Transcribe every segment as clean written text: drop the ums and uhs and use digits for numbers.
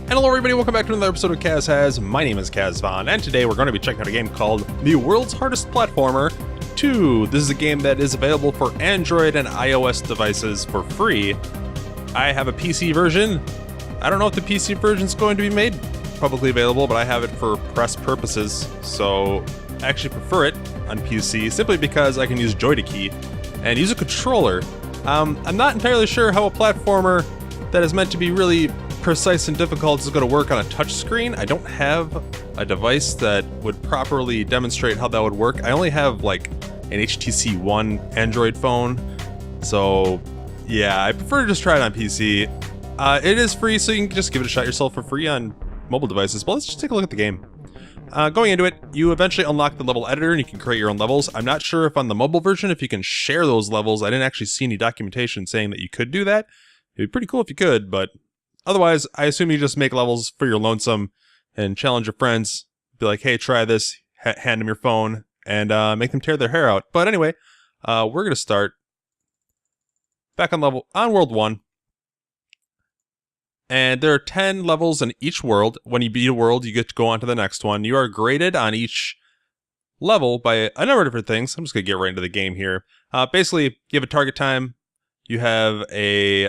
And hello everybody, welcome back to another episode of Kaz Has. My name is Kazvon, and today we're going to be checking out a game called The World's Hardest Platformer 2. This is a game that is available for Android and iOS devices for free. I have a PC version. I don't know if the PC version is going to be made publicly available, but I have it for press purposes, so I actually prefer it on PC simply because I can use Joy-to-Key and use a controller. I'm not entirely sure how a platformer that is meant to be really precise and difficult is going to work on a touchscreen. I don't have a device that would properly demonstrate how that would work. I only have like an HTC One Android phone, so yeah, I prefer to just try it on PC. It is free, so you can just give it a shot yourself for free on mobile devices, but let's just take a look at the game. Going into it, you eventually unlock the level editor and you can create your own levels. I'm not sure if on the mobile version if you can share those levels. I didn't actually see any documentation saying that you could do that. It'd be pretty cool if you could, but otherwise, I assume you just make levels for your lonesome and challenge your friends. Be like, hey, try this, hand them your phone, and make them tear their hair out. But anyway, we're going to start back on World 1. And there are 10 levels in each world. When you beat a world, you get to go on to the next one. You are graded on each level by a number of different things. I'm just going to get right into the game here. Basically, you have a target time. You have a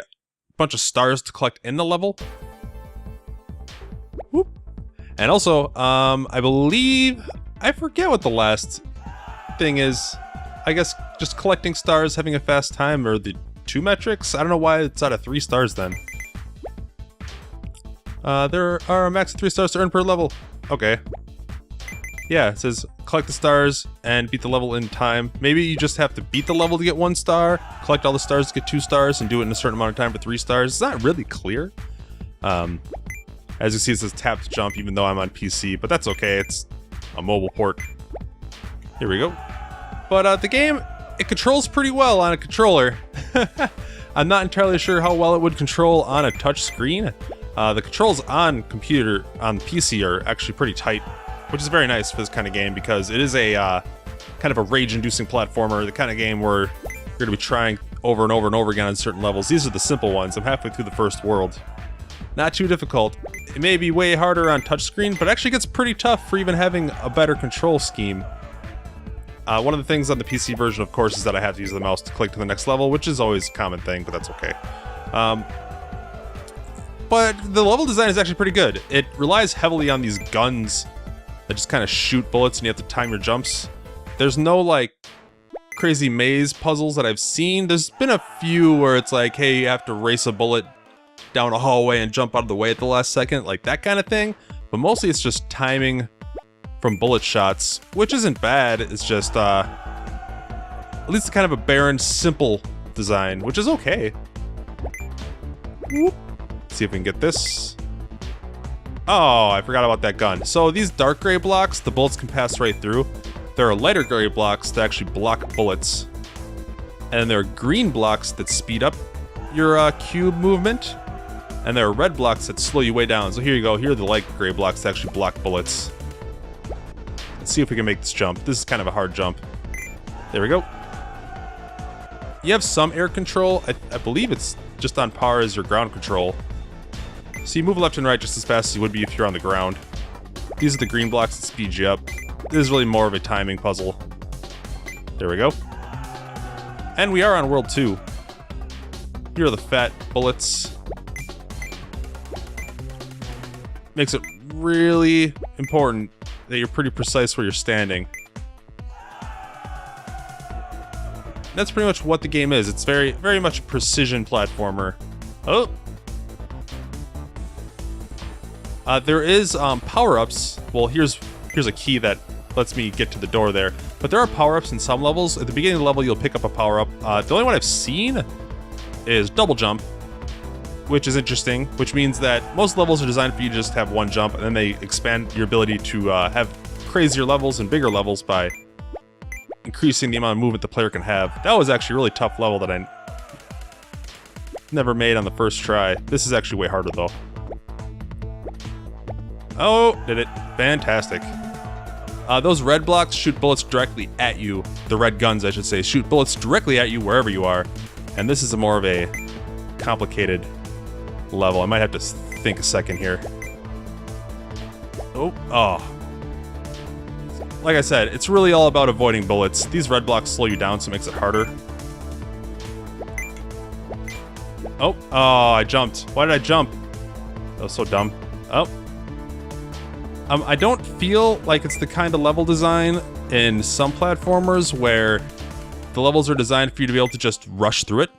bunch of stars to collect in the level. Whoop. And also, I believe, I forget what the last thing is. I guess just collecting stars, having a fast time, or the 2 metrics? I don't know why it's out of 3 stars then. There are a max of 3 stars to earn per level. Okay. Yeah, it says collect the stars and beat the level in time. Maybe you just have to beat the level to get 1 star, collect all the stars to get 2 stars, and do it in a certain amount of time for 3 stars. It's not really clear. As you see, it says tap to jump, even though I'm on PC, but that's okay. It's a mobile port. Here we go. But the game, it controls pretty well on a controller. I'm not entirely sure how well it would control on a touch screen. The controls on PC are actually pretty tight, which is very nice for this kind of game because it is a kind of a rage-inducing platformer, the kind of game where you're going to be trying over and over and over again on certain levels. These are the simple ones. I'm halfway through the first world. Not too difficult. It may be way harder on touchscreen, but it actually gets pretty tough for even having a better control scheme. One of the things on the PC version, of course, is that I have to use the mouse to click to the next level, which is always a common thing, but that's okay. But the level design is actually pretty good. It relies heavily on these guns that just kind of shoot bullets and you have to time your jumps. There's no, like, crazy maze puzzles that I've seen. There's been a few where it's like, hey, you have to race a bullet down a hallway and jump out of the way at the last second, like that kind of thing. But mostly it's just timing from bullet shots, which isn't bad. It's just, at least kind of a barren, simple design, which is okay. Whoop. See if we can get this. Oh, I forgot about that gun. So these dark gray blocks, the bullets can pass right through. There are lighter gray blocks that actually block bullets. And there are green blocks that speed up your cube movement. And there are red blocks that slow you way down. So here you go. Here are the light gray blocks that actually block bullets. Let's see if we can make this jump. This is kind of a hard jump. There we go. You have some air control. I believe it's just on par as your ground control. So you move left and right just as fast as you would be if you're on the ground. These are the green blocks that speed you up. This is really more of a timing puzzle. There we go. And we are on World 2. Here are the fat bullets. Makes it really important that you're pretty precise where you're standing. That's pretty much what the game is. It's very, very much a precision platformer. Oh! There is power-ups. Well, here's a key that lets me get to the door there. But there are power-ups in some levels. At the beginning of the level, you'll pick up a power-up. The only one I've seen is double jump, which is interesting, which means that most levels are designed for you to just have 1 jump, and then they expand your ability to have crazier levels and bigger levels by increasing the amount of movement the player can have. That was actually a really tough level that I never made on the first try. This is actually way harder, though. Oh, did it. Fantastic. Those red blocks shoot bullets directly at you. The red guns, I should say, shoot bullets directly at you wherever you are. And this is more of a complicated level. I might have to think a second here. Oh. Like I said, it's really all about avoiding bullets. These red blocks slow you down, so it makes it harder. Oh, I jumped. Why did I jump? That was so dumb. Oh. I don't feel like it's the kind of level design in some platformers where the levels are designed for you to be able to just rush through it.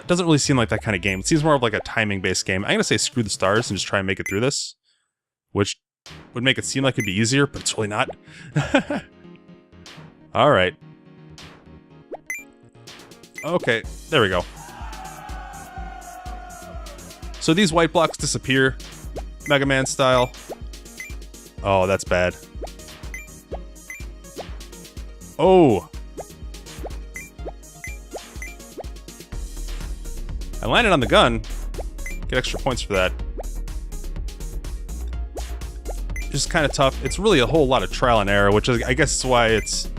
Doesn't really seem like that kind of game. It seems more of like a timing-based game. I'm gonna say screw the stars and just try and make it through this, which would make it seem like it'd be easier, but it's really not. All right. Okay, there we go. So these white blocks disappear, Mega Man style. Oh, that's bad. Oh! I landed on the gun. Get extra points for that. Just kind of tough. It's really a whole lot of trial and error, which is, I guess, is why it's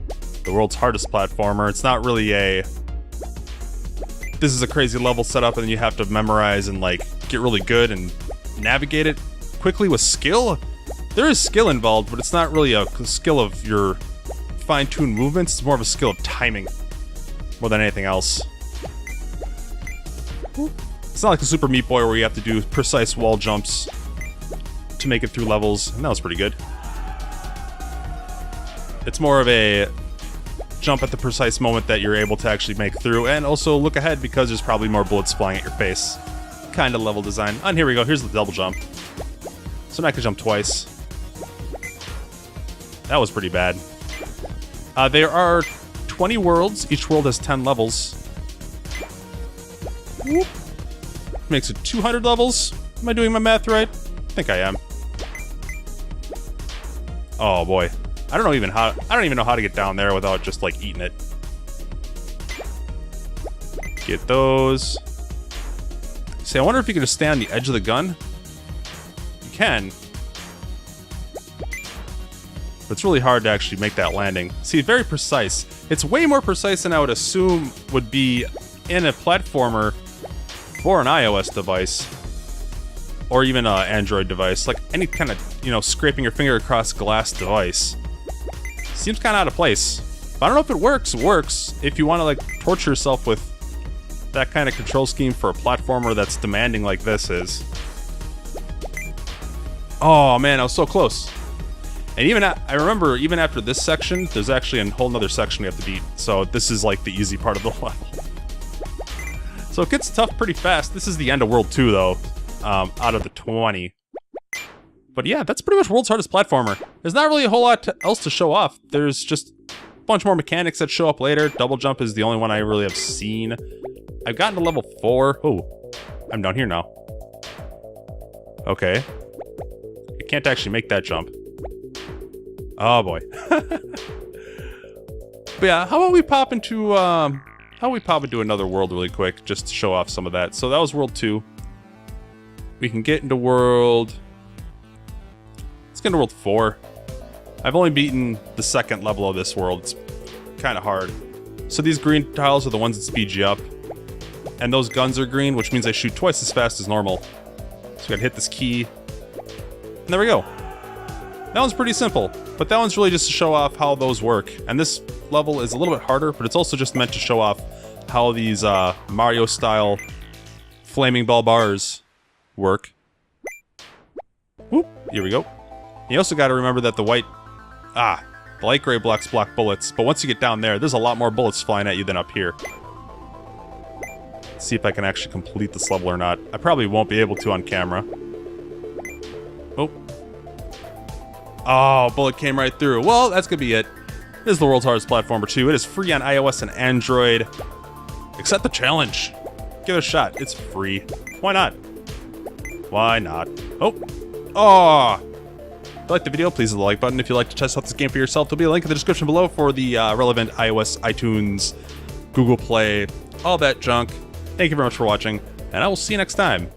the world's hardest platformer. It's not really a... This is a crazy level setup, and then you have to memorize and, like, get really good and navigate it quickly with skill. There is skill involved, but it's not really a skill of your fine-tuned movements. It's more of a skill of timing more than anything else. It's not like the Super Meat Boy where you have to do precise wall jumps to make it through levels, and that was pretty good. It's more of a jump at the precise moment that you're able to actually make through, and also look ahead because there's probably more bullets flying at your face. Kind of level design. And here we go, here's the double jump. So now I can jump twice. That was pretty bad. There are 20 worlds. Each world has 10 levels. Whoop. Makes it 200 levels. Am I doing my math right? I think I am. Oh boy. I don't even know how to get down there without just like eating it. Get those. See, I wonder if you can just stay on the edge of the gun. You can. But it's really hard to actually make that landing. See, very precise. It's way more precise than I would assume would be in a platformer for an iOS device. Or even an Android device. Like any kind of, you know, scraping your finger across glass device. Seems kind of out of place. But I don't know if it works. It works if you want to, like, torture yourself with that kind of control scheme for a platformer that's demanding like this is. Oh, man, I was so close. And even I remember, even after this section, there's actually a whole nother section we have to beat. So this is like the easy part of the level. So it gets tough pretty fast. This is the end of World 2, though, out of the 20. But yeah, that's pretty much World's hardest platformer. There's not really a whole lot else to show off. There's just a bunch more mechanics that show up later. Double jump is the only one I really have seen. I've gotten to level 4. Oh, I'm down here now. Okay. I can't actually make that jump. Oh boy. But yeah, how about we pop into another world really quick just to show off some of that. So that was World 2. We can get into World... Let's get into World 4. I've only beaten the second level of this world. It's kind of hard. So these green tiles are the ones that speed you up. And those guns are green, which means they shoot twice as fast as normal. So we gotta hit this key. And there we go. That one's pretty simple, but that one's really just to show off how those work. And this level is a little bit harder, but it's also just meant to show off how these Mario-style flaming ball bars work. Whoop, here we go. You also got to remember that the light gray blocks block bullets, but once you get down there, there's a lot more bullets flying at you than up here. Let's see if I can actually complete this level or not. I probably won't be able to on camera. Oh. Oh, bullet came right through. Well, that's gonna be it. This is the world's hardest platformer too. It is free on iOS and Android. Accept the challenge. Give it a shot. It's free. Why not? Why not? Oh. Oh. If you liked the video, please hit the like button. If you'd like to test out this game for yourself, there'll be a link in the description below for the relevant iOS, iTunes, Google Play, all that junk. Thank you very much for watching, and I will see you next time.